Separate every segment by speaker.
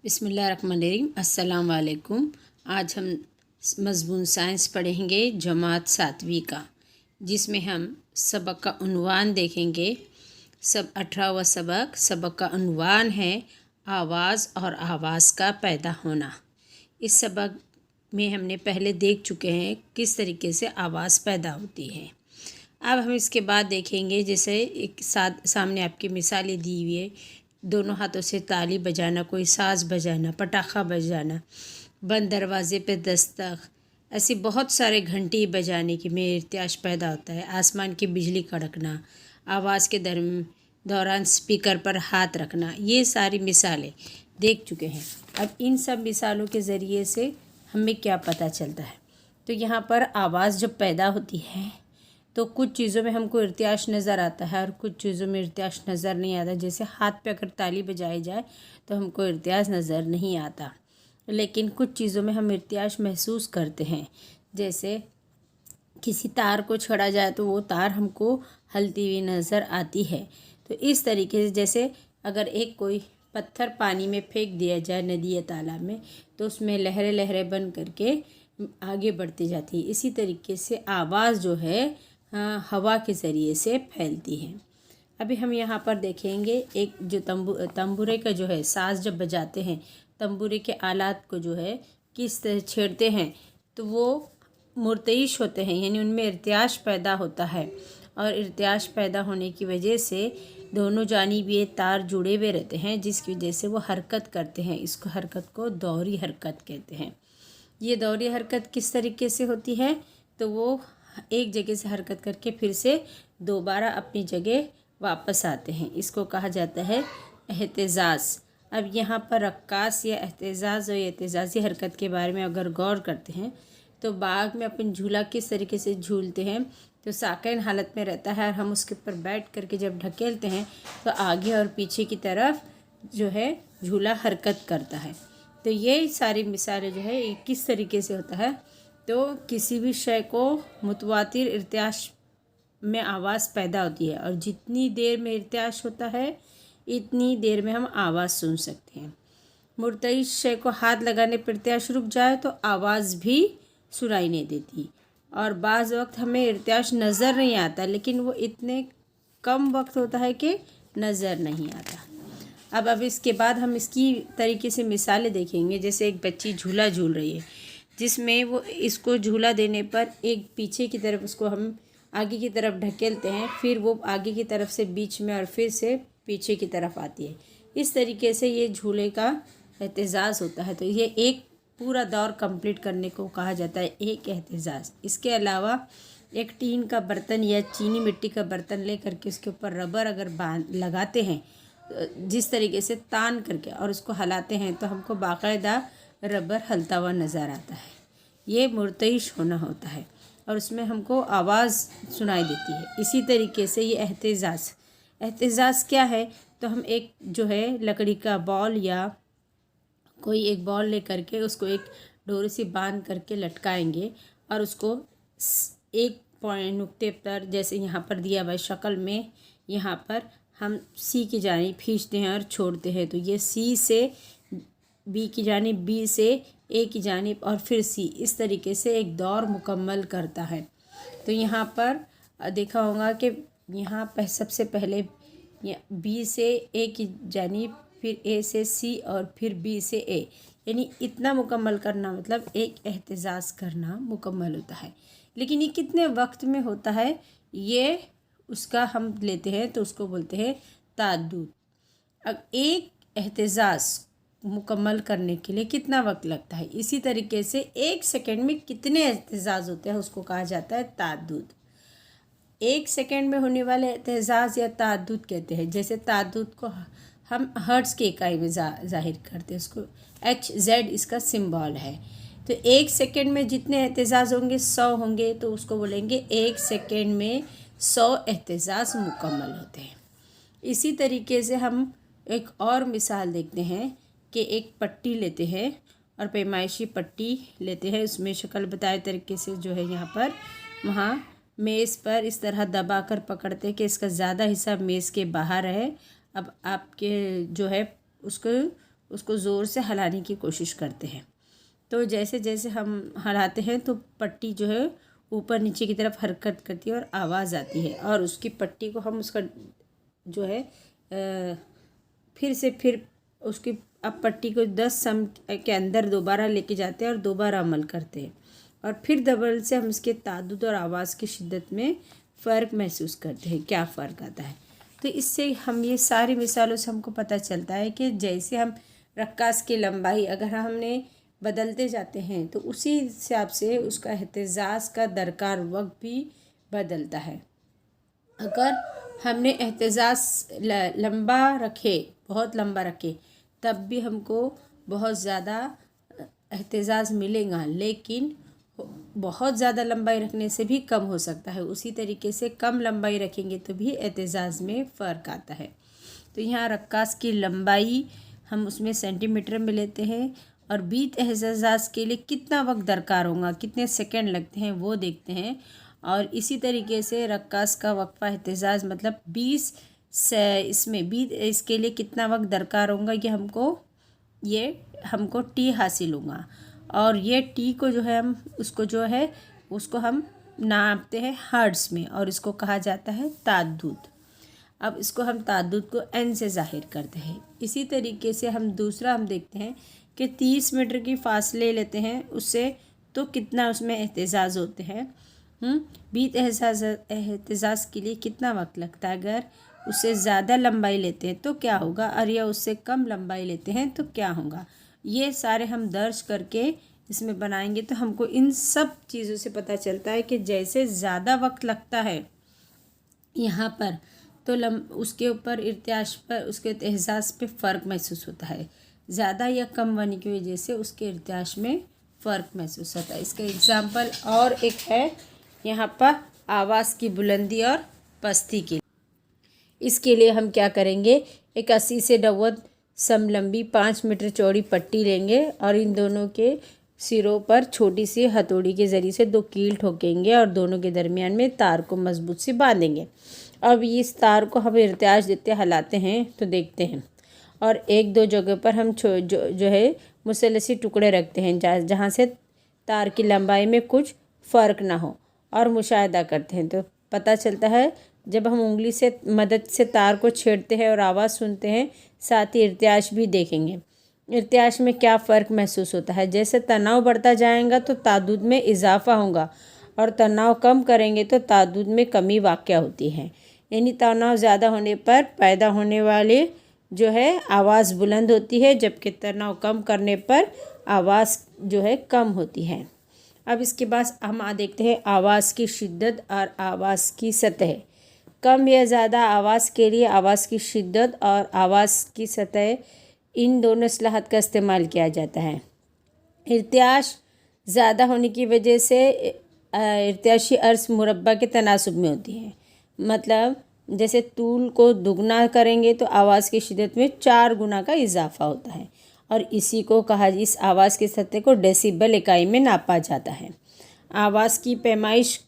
Speaker 1: बिस्मिल्लाहिर्रहमानिर्रहीम। अस्सलाम वालेकुम। आज हम मज़मून साइंस पढ़ेंगे जमात 7वीं का, जिसमें हम सबक का उन्वान देखेंगे। 18वां सबक का उन्वान है आवाज़ और आवाज़ का पैदा होना। इस सबक में हमने पहले देख चुके हैं किस तरीके से आवाज़ पैदा होती है। अब हम इसके बाद देखेंगे, जैसे एक सामने आपकी मिसालें दी हुई है। दोनों हाथों से ताली बजाना, कोई साज़ बजाना, पटाखा बजाना, बंद दरवाज़े पे दस्तक, ऐसी बहुत सारे घंटी बजाने की में इर्त्याश पैदा होता है। आसमान की बिजली कड़कना, आवाज़ के दौरान स्पीकर पर हाथ रखना, ये सारी मिसालें देख चुके हैं। अब इन सब मिसालों के ज़रिए से हमें क्या पता चलता है, तो यहाँ पर आवाज़ जब पैदा होती है तो कुछ चीज़ों में हमको इर्त्याश नज़र आता है और कुछ चीज़ों में इर्त्याश नज़र नहीं आता। जैसे हाथ पे अगर ताली बजाई जाए तो हमको इर्त्याश नज़र नहीं आता, लेकिन कुछ चीज़ों में हम इर्त्याश महसूस करते हैं। जैसे किसी तार को छेड़ा जाए तो वो तार हमको हलती हुई नज़र आती है। तो इस तरीके से जैसे अगर एक कोई पत्थर पानी में फेंक दिया जाए नदी या तालाब में, तो उसमें लहरें लहरें बन करके आगे बढ़ती जाती है। इसी तरीके से आवाज़ जो है हवा के ज़रिए से फैलती है। अभी हम यहाँ पर देखेंगे एक जो तंबूरे का जो है साज़ जब बजाते हैं, तंबूरे के आलात को जो है किस तरह छेड़ते हैं तो वो मुर्तइश होते हैं, यानी उनमें इर्त्याश पैदा होता है। और इर्त्याश पैदा होने की वजह से दोनों जानिब ये तार जुड़े हुए रहते हैं, जिसकी वजह से वो हरकत करते हैं। इसको हरकत को दौरी हरकत कहते हैं। ये दौरी हरकत किस तरीके से होती है, तो वो एक जगह से हरकत करके फिर से दोबारा अपनी जगह वापस आते हैं। इसको कहा जाता है एहतिजाज़। अब यहाँ पर रक्कास या एहतिजाज़ और एहतिजाज़ी हरकत के बारे में अगर गौर करते हैं तो बाग में अपन झूला किस तरीके से झूलते हैं, तो साकिन हालत में रहता है और हम उसके ऊपर बैठ करके जब ढकेलते हैं तो आगे और पीछे की तरफ जो है झूला हरकत करता है। तो ये सारी मिसालें जो है किस तरीके से होता है, तो किसी भी शय को मुतवातिर इर्त्याश में आवाज़ पैदा होती है और जितनी देर में इर्त्याश होता है इतनी देर में हम आवाज़ सुन सकते हैं। मुर्तइश शय को हाथ लगाने पर इर्त्याश रुक जाए तो आवाज़ भी सुनाई नहीं देती। और बाज़ वक्त हमें इर्त्याश नज़र नहीं आता, लेकिन वो इतने कम वक्त होता है कि नज़र नहीं आता। अब इसके बाद हम इसकी तरीके से मिसालें देखेंगे। जैसे एक बच्ची झूला झूल रही है, जिसमें वो इसको झूला देने पर एक पीछे की तरफ उसको हम आगे की तरफ ढकेलते हैं, फिर वो आगे की तरफ से बीच में और फिर से पीछे की तरफ आती है। इस तरीके से ये झूले का एहतिजाज़ होता है। तो ये एक पूरा दौर कंप्लीट करने को कहा जाता है एक एहतिजाज़। इसके अलावा एक टीन का बर्तन या चीनी मिट्टी का बर्तन ले करके उसके ऊपर रबर अगर लगाते हैं, जिस तरीके से तान करके और उसको हिलाते हैं तो हमको बाकायदा रबर हलता हुआ नज़र आता है। ये मुर्तइश होना होता है और उसमें हमको आवाज़ सुनाई देती है। इसी तरीके से ये एहतिजाज़ क्या है, तो हम एक जो है लकड़ी का बॉल या कोई एक बॉल ले करके उसको एक डोरी से बांध करके लटकाएंगे और उसको एक पॉइंट नुक्ते पर, जैसे यहाँ पर दिया हुआ शक्ल में, यहाँ पर हम सी की जानिब खींचते हैं और छोड़ते हैं। तो ये सी से बी की जानिब, बी से ए की जानिब और फिर सी, इस तरीके से एक दौर मुकम्मल करता है। तो यहाँ पर देखा होगा कि यहाँ पर सबसे पहले बी से ए की जानिब, फिर ए से सी और फिर बी से ए, यानी इतना मुकम्मल करना मतलब एक एहतिजाज़ करना मुकम्मल होता है। लेकिन ये कितने वक्त में होता है, ये उसका हम लेते हैं तो उसको बोलते हैं ताद्दुद। अब एक एहतिजाज़ मुकम्मल करने के लिए कितना वक्त लगता है, इसी तरीके से एक सेकंड में कितने एहतिजाज़ होते हैं उसको कहा जाता है ताद्दुद। एक सेकंड में होने वाले एहतिजाज़ या ताद्दुद कहते हैं। जैसे ताद्दुद को हम हर्ट्ज़ की इकाई में जाहिर करते हैं, उसको HZ इसका सिंबल है। तो एक सेकंड में जितने एहतिजाज़ होंगे 100 होंगे, तो उसको बोलेंगे एक सेकंड में 100 एहतिजाज़ मुकम्मल होते हैं। इसी तरीके से हम एक और मिसाल देखते हैं कि एक पट्टी लेते हैं और पैमाइशी पट्टी लेते हैं, उसमें शक्ल बताए तरीके से जो है यहाँ पर वहाँ मेज़ पर इस तरह दबा कर पकड़ते हैं कि इसका ज़्यादा हिस्सा मेज़ के बाहर है। अब आपके जो है उसको उसको ज़ोर से हिलाने की कोशिश करते हैं। तो जैसे जैसे हम हिलाते हैं तो पट्टी जो है ऊपर नीचे की तरफ हरकत करती है और आवाज़ आती है, और उसकी पट्टी को हम उसका जो है फिर उसकी अब पट्टी को 10 सम के अंदर दोबारा लेके जाते हैं और दोबारा अमल करते हैं, और फिर डबल से हम इसके तादुद और आवाज़ की शिद्दत में फ़र्क महसूस करते हैं। क्या फ़र्क आता है, तो इससे हम ये सारी मिसालों से हमको पता चलता है कि जैसे हम रक्कास की लंबाई अगर हमने बदलते जाते हैं तो उसी हिसाब से उसका एहतजाज का दरकार वक्त भी बदलता है। अगर हमने एहतजाज लंबा रखे, बहुत लंबा रखे, तब भी हमको बहुत ज़्यादा एहतजाज मिलेगा, लेकिन बहुत ज़्यादा लंबाई रखने से भी कम हो सकता है। उसी तरीके से कम लंबाई रखेंगे तो भी एहतजाज में फ़र्क आता है। तो यहाँ रक्कास की लंबाई हम उसमें सेंटीमीटर में लेते हैं, और बीट एहतजाज के लिए कितना वक्त दरकार होगा, कितने सेकंड लगते हैं वो देखते हैं। और इसी तरीके से रक्कास का वक्फा एहतजाज मतलब 20 से इसमें बीट इसके लिए कितना वक्त दरकार होगा ये हमको टी हासिल होगा, और ये टी को जो है उसको हम नापते हैं हर्ट्ज़ में, और इसको कहा जाता है तादुद। अब इसको हम तादुद को एन से ज़ाहिर करते हैं। इसी तरीके से हम देखते हैं कि 30 मीटर की फासले लेते हैं उससे, तो कितना उसमें एहतजाज होते हैं। बीट एहतजाज के लिए कितना वक्त लगता है, अगर उससे ज़्यादा लंबाई लेते हैं तो क्या होगा, और या उससे कम लंबाई लेते हैं तो क्या होगा। ये सारे हम दर्ज करके इसमें बनाएंगे तो हमको इन सब चीज़ों से पता चलता है कि जैसे ज़्यादा वक्त लगता है यहाँ पर, तो उसके ऊपर इर्त्याश पर, उसके एहसास पे फ़र्क महसूस होता है। ज़्यादा या कम होने की वजह से उसके इर्त्याश में फ़र्क महसूस होता है। इसका एग्ज़ाम्पल और एक है यहाँ पर आवाज़ की बुलंदी और पस्ती के। इसके लिए हम क्या करेंगे, एक 80 से 90 समलंबी 5 मीटर चौड़ी पट्टी लेंगे, और इन दोनों के सिरों पर छोटी सी हथौड़ी के ज़रिए से 2 कील ठोकेंगे, और दोनों के दरमियान में तार को मजबूत से बांधेंगे। अब इस तार को हम इर्त्याश देते हिलाते हैं तो देखते हैं, और 1-2 जगह पर हम जो है मुसलसी टुकड़े रखते हैं जहाँ से तार की लंबाई में कुछ फ़र्क ना हो, और मुशाहिदा करते हैं तो पता चलता है। जब हम उंगली से मदद से तार को छेड़ते हैं और आवाज़ सुनते हैं, साथ ही इर्त्याश भी देखेंगे। इर्त्याश में क्या फ़र्क महसूस होता है, जैसे तनाव बढ़ता जाएगा तो तादुद में इजाफा होगा, और तनाव कम करेंगे तो तादुद में कमी वाक़या होती है। यानी तनाव ज़्यादा होने पर पैदा होने वाले जो है आवाज़ बुलंद होती है, जबकि तनाव कम करने पर आवाज़ जो है कम होती है। अब इसके बाद हम देखते हैं आवाज़ की शिद्दत और आवाज़ की सतह। कम या ज़्यादा आवाज़ के लिए आवाज़ की शिद्दत और आवाज़ की सतह, इन दोनों इस्लाहात का इस्तेमाल किया जाता है। इर्त्याश ज़्यादा होने की वजह से इर्त्याशी अर्स मुरब्बा के तनासुब में होती है। मतलब जैसे तूल को दुगना करेंगे तो आवाज़ की शिद्दत में 4 गुना का इजाफा होता है, और इसी को इस आवाज़ की सतह को डेसिबल इकाई में नापा जाता है। आवाज़ की पैमाइश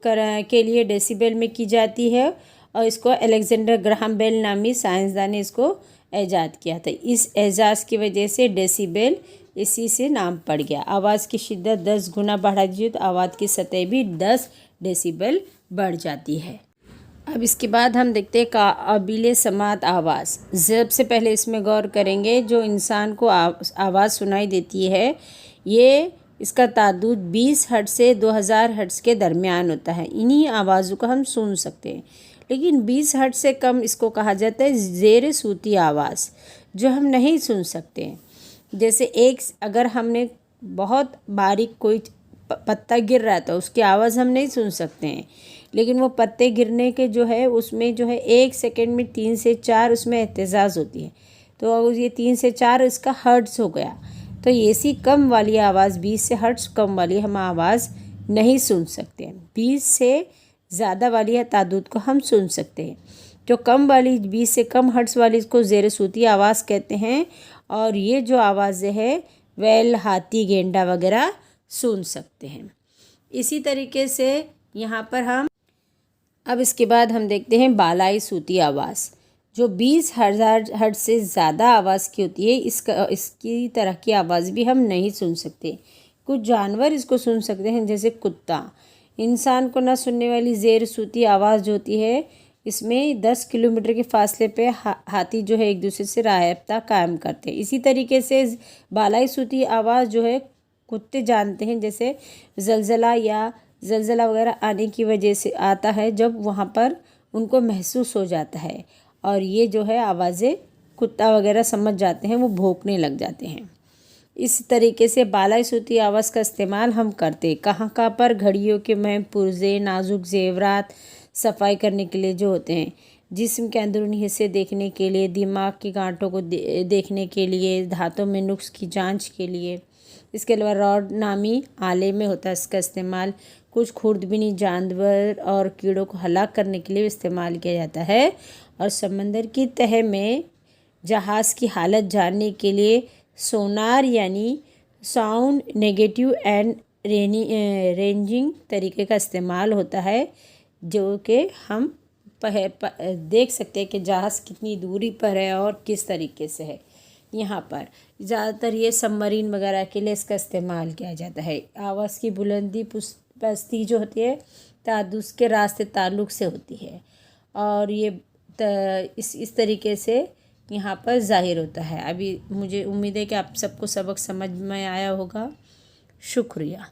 Speaker 1: के लिए डेसिबल में की जाती है, और इसको अलेक्जेंडर ग्राहम बेल नामी साइंसदान ने इसको ईजाद किया था। इस एजाज़ की वजह से डेसिबल इसी से नाम पड़ गया। आवाज़ की शिद्दत 10 गुना बढ़ा दीजिए तो आवाज़ की सतह भी 10 डेसिबल बढ़ जाती है। अब इसके बाद हम देखते हैं काबिल समात आवाज़। सबसे पहले इसमें गौर करेंगे, जो इंसान को आवाज़ सुनाई देती है, ये इसका तादुद 20 हर्ट्ज़ से 2000 हर्ट्ज़ के दरमियान होता है। इन्हीं आवाज़ों को हम सुन सकते हैं, लेकिन 20 हर्ट्ज़ से कम इसको कहा जाता है ज़ेर सूती आवाज़, जो हम नहीं सुन सकते हैं। जैसे अगर हमने बहुत बारीक कोई पत्ता गिर रहा है तो उसकी आवाज़ हम नहीं सुन सकते हैं, लेकिन वो पत्ते गिरने के जो है उसमें जो है 1 सेकंड में 3 से 4 उसमें एहतजाज होती है, तो ये 3 से 4 इसका हर्ट्ज़ हो गया। तो ऐसी कम वाली आवाज़ 20 से हर्ट्ज़ कम वाली हम आवाज़ नहीं सुन सकते हैं। 20 से ज़्यादा वाली तादुद को हम सुन सकते हैं। जो कम वाली 20 से कम हर्ट्ज़ वाली इसको ज़ेर सूती आवाज़ कहते हैं, और ये जो आवाज़ें है वैल, हाथी, गेंडा वगैरह सुन सकते हैं। इसी तरीके से यहाँ पर हम अब इसके बाद हम देखते हैं बालाई सूती आवाज़। जो 20,000 हर्ट्ज से ज़्यादा आवाज़ की होती है, इसकी तरह की आवाज़ भी हम नहीं सुन सकते। कुछ जानवर इसको सुन सकते हैं, जैसे कुत्ता। इंसान को ना सुनने वाली ज़ेर सूती आवाज़ जो होती है, इसमें 10 किलोमीटर के फासले पे हाथी जो है एक दूसरे से रायता कायम करते हैं। इसी तरीके से बालाई सूती आवाज़ जो है कुत्ते जानते हैं, जैसे ज़लज़ला वगैरह आने की वजह से आता है, जब वहाँ पर उनको महसूस हो जाता है और ये जो है आवाज़ें कुत्ता वगैरह समझ जाते हैं, वो भौंकने लग जाते हैं। इस तरीके से बालाई सूती आवाज़ का इस्तेमाल हम करते कहाँ पर, घड़ियों के में पुर्जे, नाजुक जेवरात सफाई करने के लिए जो होते हैं, जिस्म के अंदरूनी हिस्से देखने के लिए, दिमाग की गांठों को देखने के लिए, धातों में नुक्स की जांच के लिए। इसके अलावा रॉड नामी आले में होता है इसका इस्तेमाल। कुछ खुर्दबीनी जानवर और कीड़ों को हलाक करने के लिए इस्तेमाल किया जाता है। और समंदर की तह में जहाज़ की हालत जानने के लिए सोनार यानी साउंड नेगेटिव एंड रेंजिंग तरीके का इस्तेमाल होता है, जो कि हम देख सकते हैं कि जहाज़ कितनी दूरी पर है और किस तरीके से है। यहाँ पर ज़्यादातर ये सबमरीन वगैरह के लिए इसका इस्तेमाल किया जाता है। आवाज़ की बुलंदी पस्ती जो होती है तादुस के रास्ते ताल्लुक़ से होती है और ये इस तरीके से यहाँ पर ज़ाहिर होता है। अभी मुझे उम्मीद है कि आप सबको सबक समझ में आया होगा। शुक्रिया।